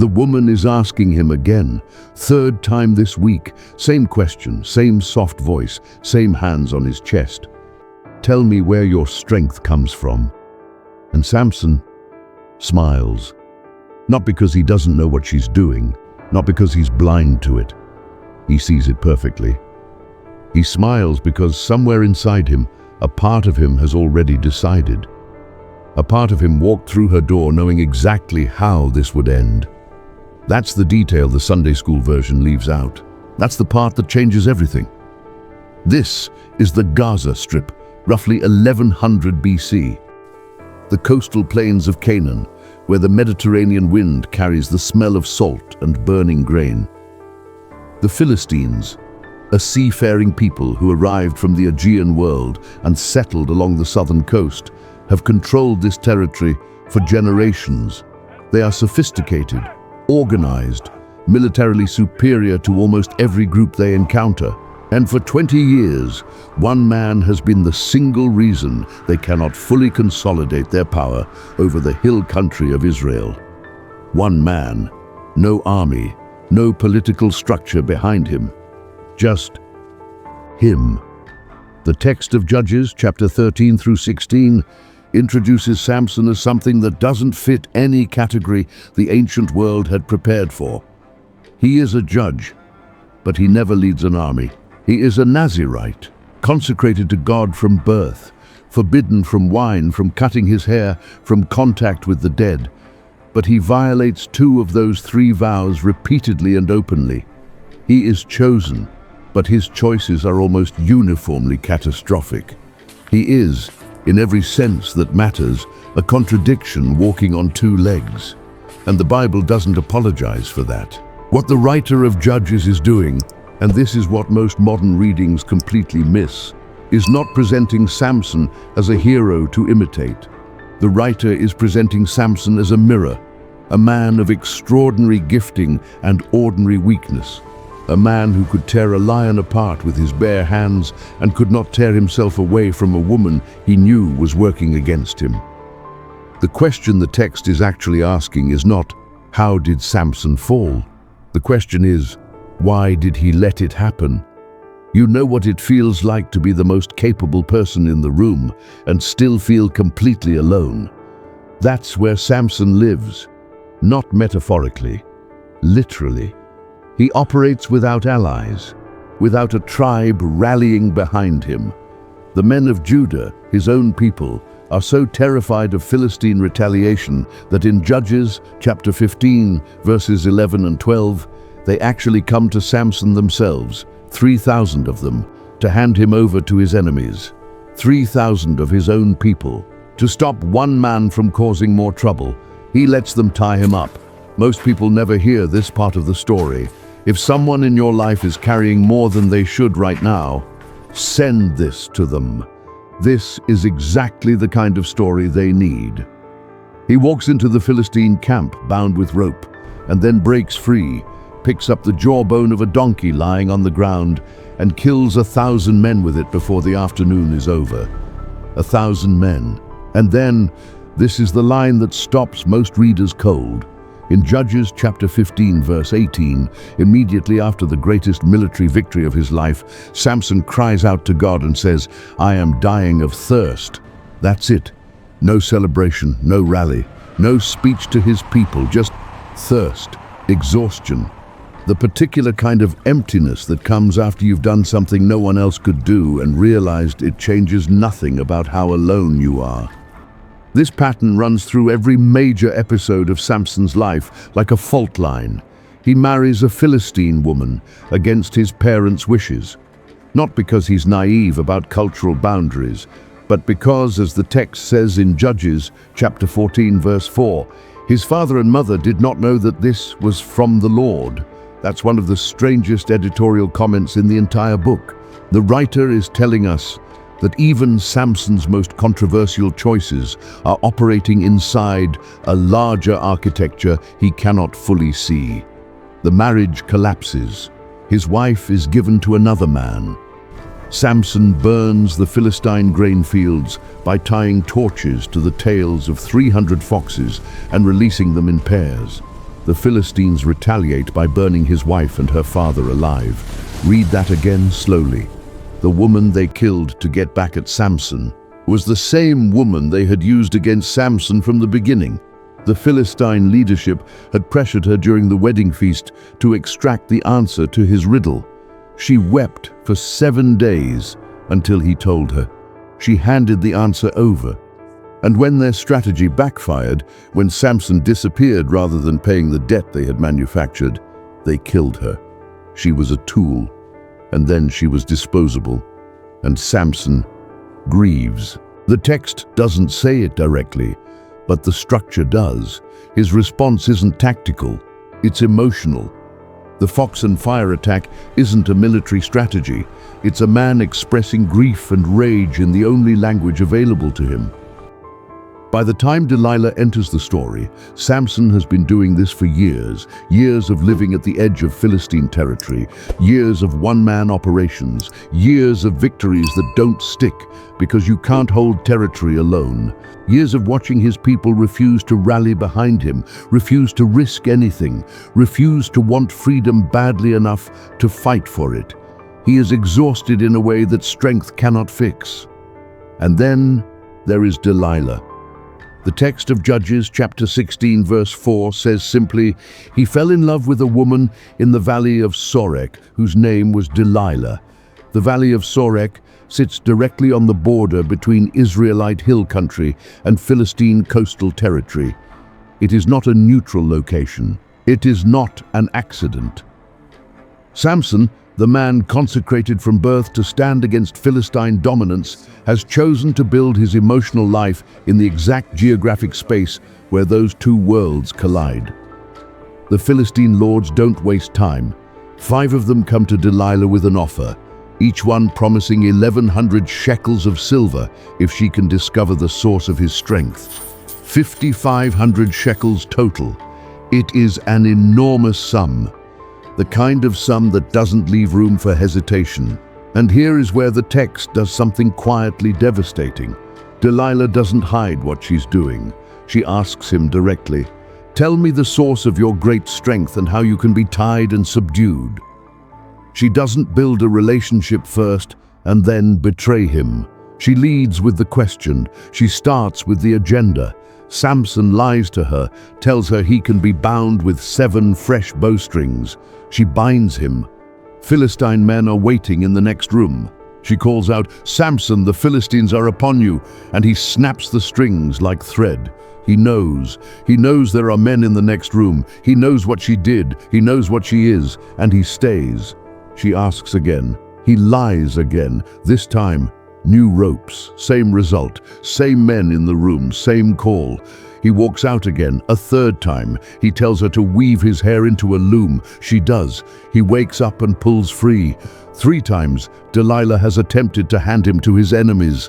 The woman is asking him again, third time this week, same question, same soft voice, same hands on his chest. Tell me where your strength comes from. And Samson smiles, not because he doesn't know what she's doing, not because he's blind to it. He sees it perfectly. He smiles because somewhere inside him, a part of him has already decided. A part of him walked through her door knowing exactly how this would end. That's the detail the Sunday school version leaves out. That's the part that changes everything. This is the Gaza Strip, roughly 1100 BC. The coastal plains of Canaan, where the Mediterranean wind carries the smell of salt and burning grain. The Philistines, a seafaring people who arrived from the Aegean world and settled along the southern coast, have controlled this territory for generations. They are sophisticated, organized, militarily superior to almost every group they encounter. And for 20 years, one man has been the single reason they cannot fully consolidate their power over the hill country of Israel. One man, no army, no political structure behind him. Just him. The text of Judges, chapter 13 through 16, introduces Samson as something that doesn't fit any category the ancient world had prepared for. He is a judge, but he never leads an army. He is a Nazirite, consecrated to God from birth, forbidden from wine, from cutting his hair, from contact with the dead. But he violates two of those three vows repeatedly and openly. He is chosen, but his choices are almost uniformly catastrophic. He is, in every sense that matters, a contradiction walking on two legs. And the Bible doesn't apologize for that. What the writer of Judges is doing, and this is what most modern readings completely miss, is not presenting Samson as a hero to imitate. The writer is presenting Samson as a mirror, a man of extraordinary gifting and ordinary weakness, a man who could tear a lion apart with his bare hands and could not tear himself away from a woman he knew was working against him. The question the text is actually asking is not, how did Samson fall? The question is, why did he let it happen? You know what it feels like to be the most capable person in the room and still feel completely alone. That's where Samson lives, not metaphorically, literally. He operates without allies, without a tribe rallying behind him. The men of Judah, his own people, are so terrified of Philistine retaliation that in Judges chapter 15, verses 11 and 12, they actually come to Samson themselves, 3,000 of them, to hand him over to his enemies. 3,000 of his own people. To stop one man from causing more trouble, he lets them tie him up. Most people never hear this part of the story. If someone in your life is carrying more than they should right now, send this to them. This is exactly the kind of story they need. He walks into the Philistine camp bound with rope, and then breaks free, picks up the jawbone of a donkey lying on the ground, and kills 1,000 men with it before the afternoon is over. 1,000 men. And then, this is the line that stops most readers cold. In Judges chapter 15, verse 18, immediately after the greatest military victory of his life, Samson cries out to God and says, "I am dying of thirst." That's it. No celebration, no rally, no speech to his people, just thirst, exhaustion. The particular kind of emptiness that comes after you've done something no one else could do and realized it changes nothing about how alone you are. This pattern runs through every major episode of Samson's life like a fault line. He marries a Philistine woman against his parents' wishes, not because he's naive about cultural boundaries, but because, as the text says in Judges chapter 14, verse 4, his father and mother did not know that this was from the Lord. That's one of the strangest editorial comments in the entire book. The writer is telling us that even Samson's most controversial choices are operating inside a larger architecture he cannot fully see. The marriage collapses. His wife is given to another man. Samson burns the Philistine grain fields by tying torches to the tails of 300 foxes and releasing them in pairs. The Philistines retaliate by burning his wife and her father alive. Read that again slowly. The woman they killed to get back at Samson was the same woman they had used against Samson from the beginning. The Philistine leadership had pressured her during the wedding feast to extract the answer to his riddle. She wept for 7 days until he told her. She handed the answer over. And when their strategy backfired, when Samson disappeared rather than paying the debt they had manufactured, they killed her. She was a tool, and then she was disposable. And Samson grieves. The text doesn't say it directly, but the structure does. His response isn't tactical, it's emotional. The fox and fire attack isn't a military strategy. It's a man expressing grief and rage in the only language available to him. By the time Delilah enters the story, Samson has been doing this for years. Years of living at the edge of Philistine territory, years of one-man operations, years of victories that don't stick because you can't hold territory alone. Years of watching his people refuse to rally behind him, refuse to risk anything, refuse to want freedom badly enough to fight for it. He is exhausted in a way that strength cannot fix. And then there is Delilah. The text of Judges chapter 16 verse 4 says simply, "He fell in love with a woman in the valley of Sorek, whose name was Delilah." The valley of Sorek sits directly on the border between Israelite hill country and Philistine coastal territory. It is not a neutral location. It is not an accident. Samson, the man consecrated from birth to stand against Philistine dominance, has chosen to build his emotional life in the exact geographic space where those two worlds collide. The Philistine lords don't waste time. 5 of them come to Delilah with an offer, each one promising 1,100 shekels of silver if she can discover the source of his strength. 5,500 shekels total. It is an enormous sum. The kind of sum that doesn't leave room for hesitation. And here is where the text does something quietly devastating. Delilah doesn't hide what she's doing. She asks him directly, "Tell me the source of your great strength and how you can be tied and subdued." She doesn't build a relationship first and then betray him. She leads with the question. She starts with the agenda. Samson lies to her, tells her he can be bound with 7 fresh bowstrings. She binds him. Philistine men are waiting in the next room. She calls out, "Samson, the Philistines are upon you," and he snaps the strings like thread. He knows there are men in the next room. He knows what she did. He knows what she is, and he stays. She asks again. He lies again. This time, new ropes, same result, same men in the room, same call. He walks out again, a 3rd time. He tells her to weave his hair into a loom. She does. He wakes up and pulls free. 3 times, Delilah has attempted to hand him to his enemies.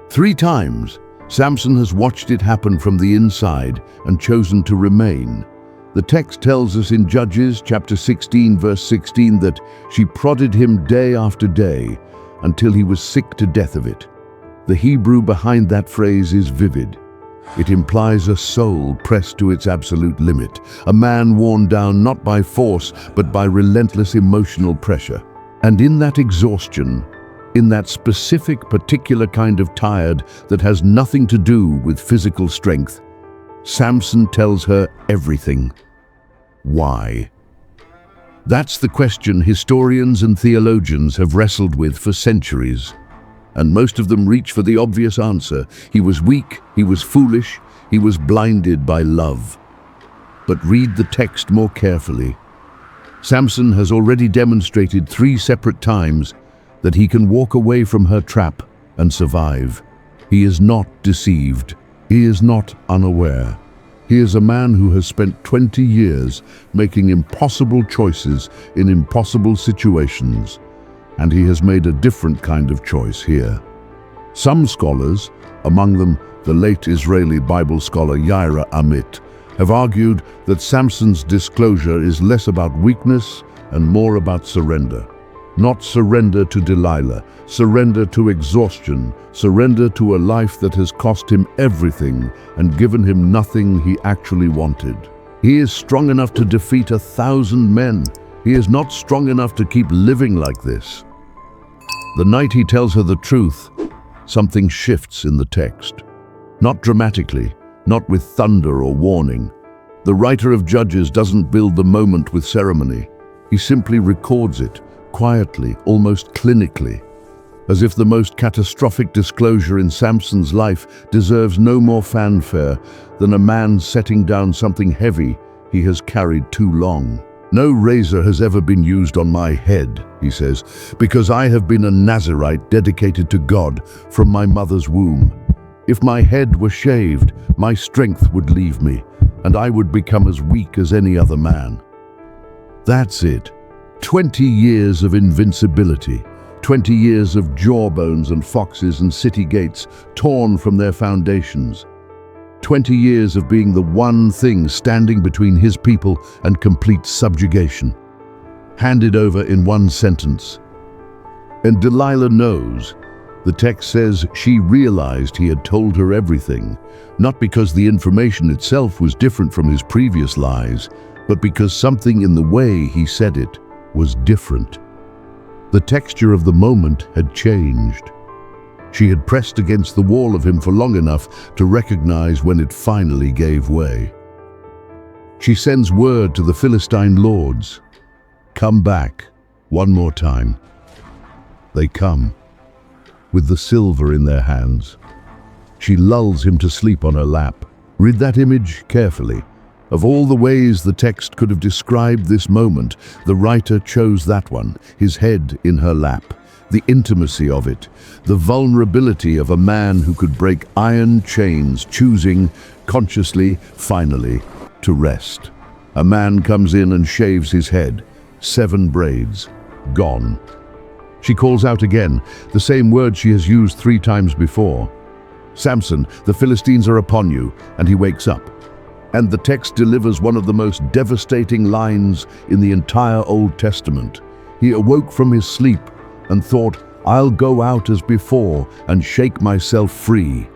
3 times, Samson has watched it happen from the inside and chosen to remain. The text tells us in Judges chapter 16 verse 16 that she prodded him day after day until he was sick to death of it. The Hebrew behind that phrase is vivid. It implies a soul pressed to its absolute limit, a man worn down not by force but by relentless emotional pressure. And in that exhaustion, in that specific particular kind of tired that has nothing to do with physical strength, Samson tells her everything. Why? That's the question historians and theologians have wrestled with for centuries. And most of them reach for the obvious answer. He was weak, he was foolish, he was blinded by love. But read the text more carefully. Samson has already demonstrated 3 separate times that he can walk away from her trap and survive. He is not deceived. He is not unaware. He is a man who has spent 20 years making impossible choices in impossible situations, and he has made a different kind of choice here. Some scholars, among them the late Israeli Bible scholar Yaira Amit, have argued that Samson's disclosure is less about weakness and more about surrender. Not surrender to Delilah, surrender to exhaustion, surrender to a life that has cost him everything and given him nothing he actually wanted. He is strong enough to defeat 1,000 men. He is not strong enough to keep living like this. The night he tells her the truth, something shifts in the text. Not dramatically, not with thunder or warning. The writer of Judges doesn't build the moment with ceremony. He simply records it, quietly, almost clinically, as if the most catastrophic disclosure in Samson's life deserves no more fanfare than a man setting down something heavy he has carried too long. "No razor has ever been used on my head," he says, "because I have been a Nazirite dedicated to God from my mother's womb. If my head were shaved, my strength would leave me, and I would become as weak as any other man." That's it. 20 years of invincibility. 20 years of jawbones and foxes and city gates torn from their foundations. 20 years of being the one thing standing between his people and complete subjugation. Handed over in one sentence. And Delilah knows. The text says she realized he had told her everything, not because the information itself was different from his previous lies, but because something in the way he said it was different. The texture of the moment had changed. She had pressed against the wall of him for long enough to recognize when it finally gave way. She sends word to the Philistine lords, "Come back, one more time." They come, with the silver in their hands. She lulls him to sleep on her lap. Read that image carefully. Of all the ways the text could have described this moment, the writer chose that one, his head in her lap. The intimacy of it, the vulnerability of a man who could break iron chains, choosing, consciously, finally, to rest. A man comes in and shaves his head. 7 braids. Gone. She calls out again, the same word she has used 3 times before. "Samson, the Philistines are upon you," and he wakes up. And the text delivers one of the most devastating lines in the entire Old Testament. He awoke from his sleep and thought, "I'll go out as before and shake myself free."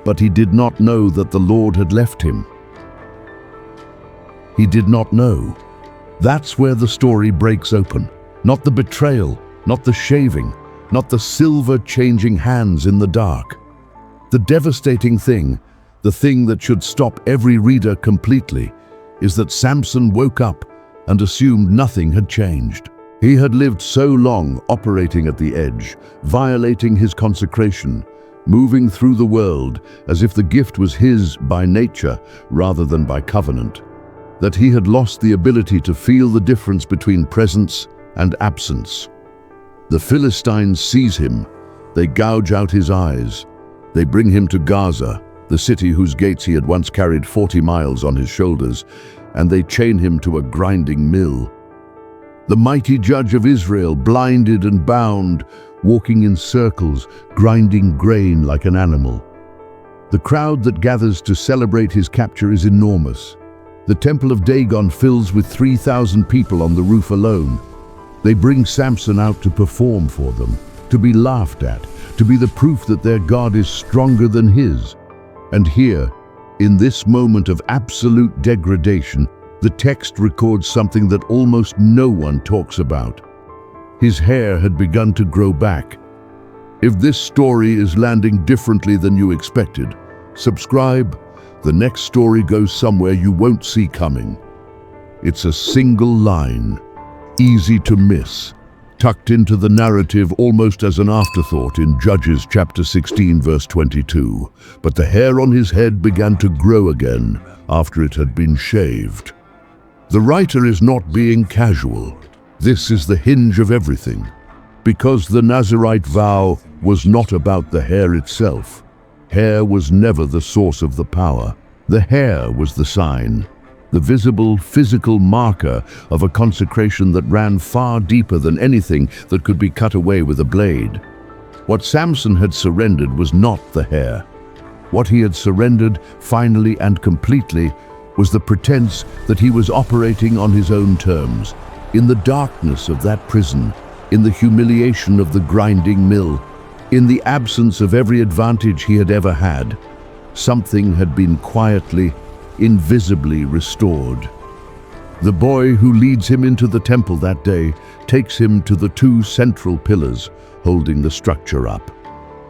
But he did not know that the Lord had left him. He did not know. That's where the story breaks open. Not the betrayal, not the shaving, not the silver changing hands in the dark. The devastating thing, the thing that should stop every reader completely, is that Samson woke up and assumed nothing had changed. He had lived so long operating at the edge, violating his consecration, moving through the world as if the gift was his by nature rather than by covenant, that he had lost the ability to feel the difference between presence and absence. The Philistines seize him. They gouge out his eyes. They bring him to Gaza, the city whose gates he had once carried 40 miles on his shoulders, and they chain him to a grinding mill. The mighty judge of Israel, blinded and bound, walking in circles, grinding grain like an animal. The crowd that gathers to celebrate his capture is enormous. The temple of Dagon fills with 3,000 people on the roof alone. They bring Samson out to perform for them, to be laughed at, to be the proof that their God is stronger than his. And here, in this moment of absolute degradation, the text records something that almost no one talks about. His hair had begun to grow back. If this story is landing differently than you expected, subscribe. The next story goes somewhere you won't see coming. It's a single line, easy to miss, tucked into the narrative almost as an afterthought in Judges chapter 16 verse 22. But the hair on his head began to grow again after it had been shaved. The writer is not being casual. This is the hinge of everything. Because the Nazirite vow was not about the hair itself. Hair was never the source of the power. The hair was the sign, the visible physical marker of a consecration that ran far deeper than anything that could be cut away with a blade. What Samson had surrendered was not the hair. What he had surrendered, finally and completely, was the pretense that he was operating on his own terms, in the darkness of that prison, in the humiliation of the grinding mill, in the absence of every advantage he had ever had. Something had been quietly, invisibly restored. The boy who leads him into the temple that day takes him to the two central pillars holding the structure up.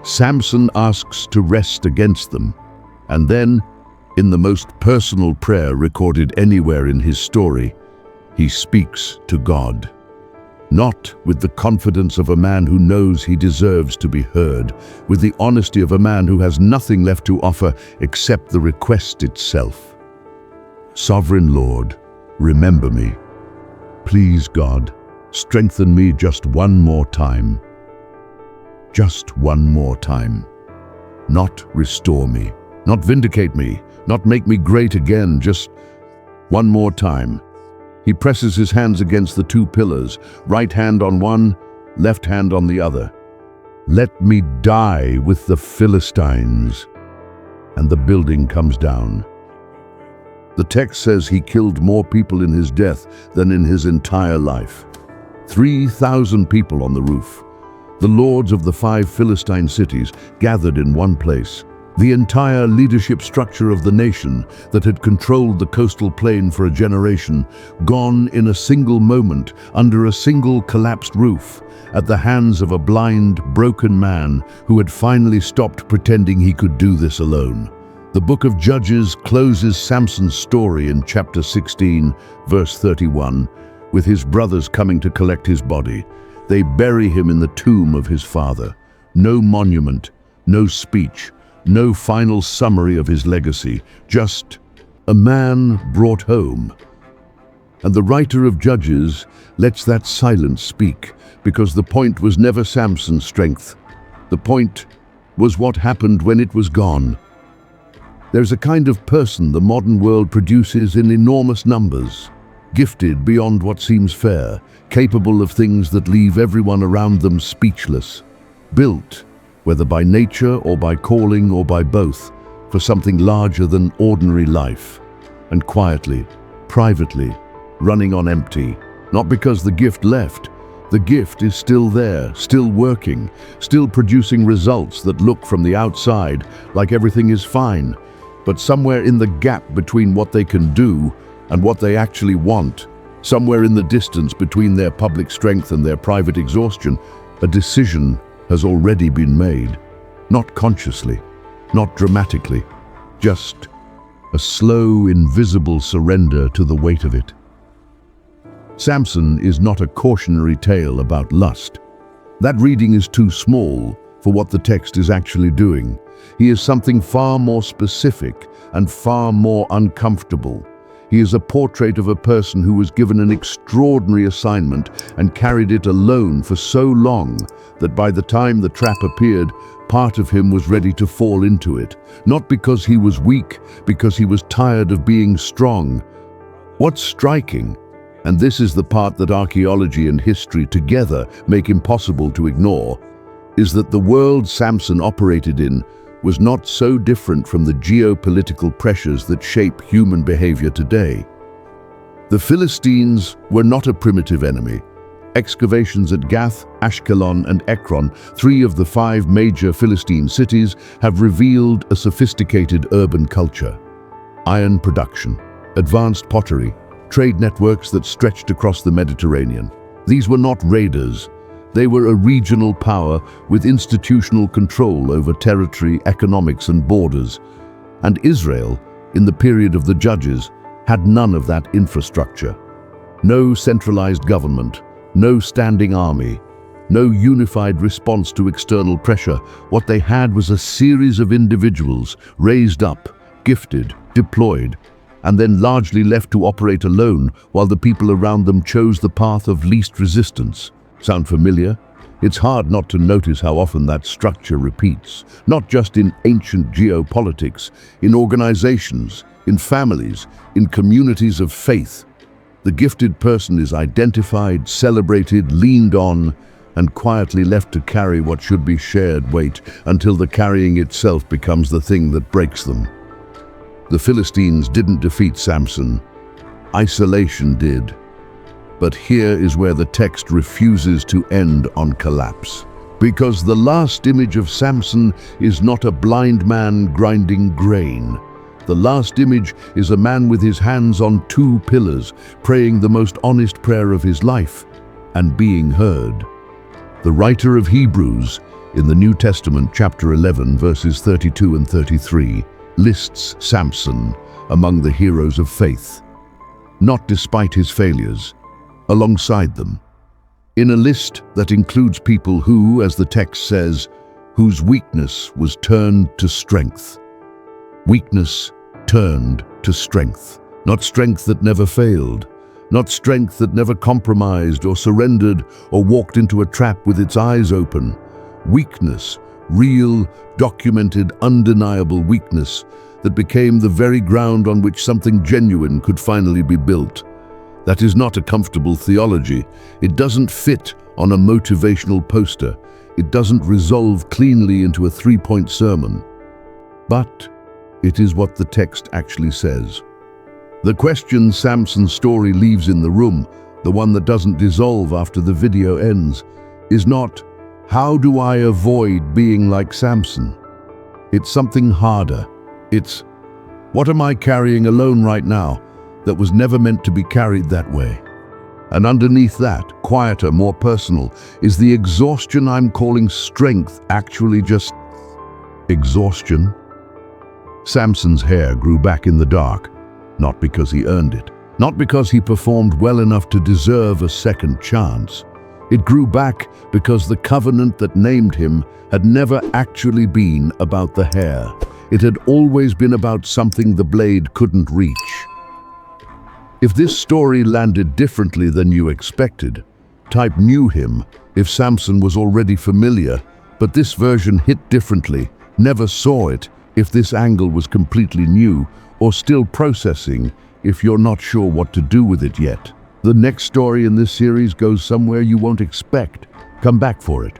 Samson asks to rest against them, and then, in the most personal prayer recorded anywhere in his story, he speaks to God. Not with the confidence of a man who knows he deserves to be heard, with the honesty of a man who has nothing left to offer except the request itself. Sovereign Lord, remember me. Please, God, strengthen me just one more time. Just one more time. Not restore me, not vindicate me, not make me great again, just one more time. He presses his hands against the two pillars, right hand on one, left hand on the other. Let me die with the Philistines. And the building comes down. The text says he killed more people in his death than in his entire life. 3,000 people on the roof. The lords of the 5 Philistine cities gathered in one place. The entire leadership structure of the nation that had controlled the coastal plain for a generation, gone in a single moment under a single collapsed roof, at the hands of a blind, broken man who had finally stopped pretending he could do this alone. The book of Judges closes Samson's story in chapter 16, verse 31, with his brothers coming to collect his body. They bury him in the tomb of his father. No monument, no speech, no final summary of his legacy, just a man brought home. And the writer of Judges lets that silence speak, because the point was never Samson's strength. The point was what happened when it was gone. There's a kind of person the modern world produces in enormous numbers, gifted beyond what seems fair, capable of things that leave everyone around them speechless, built, whether by nature or by calling or by both, for something larger than ordinary life, and quietly, privately, running on empty, not because the gift left. The gift is still there, still working, still producing results that look from the outside like everything is fine, but somewhere in the gap between what they can do and what they actually want, somewhere in the distance between their public strength and their private exhaustion, a decision has already been made. Not consciously, not dramatically, just a slow, invisible surrender to the weight of it. Samson is not a cautionary tale about lust. That reading is too small for what the text is actually doing. He is something far more specific and far more uncomfortable. He is a portrait of a person who was given an extraordinary assignment and carried it alone for so long that by the time the trap appeared, part of him was ready to fall into it. Not because he was weak, because he was tired of being strong. What's striking, and this is the part that archaeology and history together make impossible to ignore, is that the world Samson operated in was not so different from the geopolitical pressures that shape human behavior today. The Philistines were not a primitive enemy. Excavations at Gath, Ashkelon, and Ekron, 3 of the 5 major Philistine cities, have revealed a sophisticated urban culture. Iron production, advanced pottery, trade networks that stretched across the Mediterranean. These were not raiders. They were a regional power with institutional control over territory, economics, and borders. And Israel, in the period of the Judges, had none of that infrastructure. No centralized government, no standing army, no unified response to external pressure. What they had was a series of individuals raised up, gifted, deployed, and then largely left to operate alone while the people around them chose the path of least resistance. Sound familiar? It's hard not to notice how often that structure repeats, not just in ancient geopolitics, in organizations, in families, in communities of faith. The gifted person is identified, celebrated, leaned on, and quietly left to carry what should be shared weight until the carrying itself becomes the thing that breaks them. The Philistines didn't defeat Samson. Isolation did. But here is where the text refuses to end on collapse. Because the last image of Samson is not a blind man grinding grain. The last image is a man with his hands on two pillars, praying the most honest prayer of his life, and being heard. The writer of Hebrews, in the New Testament, chapter 11, verses 32 and 33, lists Samson among the heroes of faith, not despite his failures, alongside them. In a list that includes people who, as the text says, whose weakness was turned to strength. Weakness turned to strength. Not strength that never failed. Not strength that never compromised or surrendered or walked into a trap with its eyes open. Weakness, real, documented, undeniable weakness that became the very ground on which something genuine could finally be built. That is not a comfortable theology. It doesn't fit on a motivational poster. It doesn't resolve cleanly into a three-point sermon. But it is what the text actually says. The question Samson's story leaves in the room, the one that doesn't dissolve after the video ends, is not, how do I avoid being like Samson? It's something harder. It's, what am I carrying alone right now that was never meant to be carried that way? And underneath that, quieter, more personal, is the exhaustion I'm calling strength actually just exhaustion? Samson's hair grew back in the dark, not because he earned it, not because he performed well enough to deserve a second chance. It grew back because the covenant that named him had never actually been about the hair. It had always been about something the blade couldn't reach. If this story landed differently than you expected, type knew him if Samson was already familiar, but this version hit differently, never saw it if this angle was completely new, or still processing if you're not sure what to do with it yet. The next story in this series goes somewhere you won't expect. Come back for it.